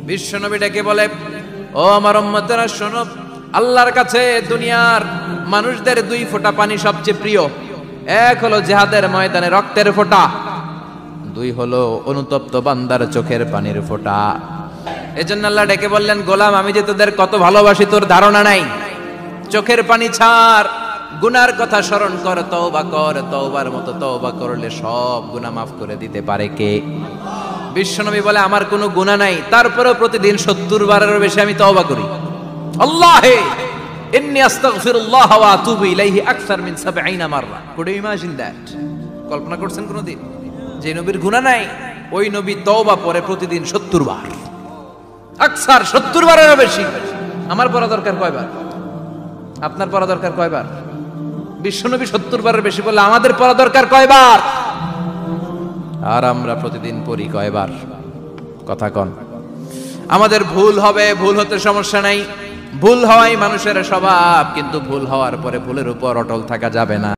বিশ্বনবী ডেকে বলে, ও আমার উম্মতেরা শোনো, আল্লাহর কাছে দুনিয়ার মানুষদের দুই ফোঁটা পানি সবচেয়ে প্রিয়। এক হলো জিহাদের ময়দানে রক্তের ফোঁটা, দুই হলো অনুতপ্ত বান্দার চোখের পানির ফোঁটা। এজন্য আল্লাহ ডেকে বললেন, গোলাম আমি যে তোদের কত ভালোবাসি তোর ধারণা নাই। চোখের পানি ছাড়, গুনার কথা স্মরণ কর, তওবা কর। তওবার মতো তওবা করলে সব গুনাহ মাফ করে দিতে পারে কে? বিশ্বনবী বলে, আমার কোনো গুনাহ নাই, তারপরেও প্রতিদিন 70 বারেরও বেশি আমি তওবা করি। আল্লাহে ইন্নী আস্তাগফিরুল্লাহ ওয়া আতুবু ইলাইহি আকসার মিন 70 মাররা। Could you imagine that? কল্পনা করছেন কোনদিন যে নবীর গুনাহ নাই, ওই নবী তওবা পড়ে প্রতিদিন 70 বার, আকসার 70 বারেরও বেশি। আমার পড়া দরকার কয়বার? আপনার পড়া দরকার কয়বার? বিশ্বনবী 70 বারের বেশি বললে আমাদের পড়া দরকার কয়বার? আর আমরা প্রতিদিন পড়ি কয়বার? কথা কন। আমাদের ভুল হবে, ভুল হতে সমস্যা নাই, ভুল হওয়াই মানুষের স্বভাব, কিন্তু ভুল হওয়ার পরে ভুলের উপর অটল থাকা যাবে না।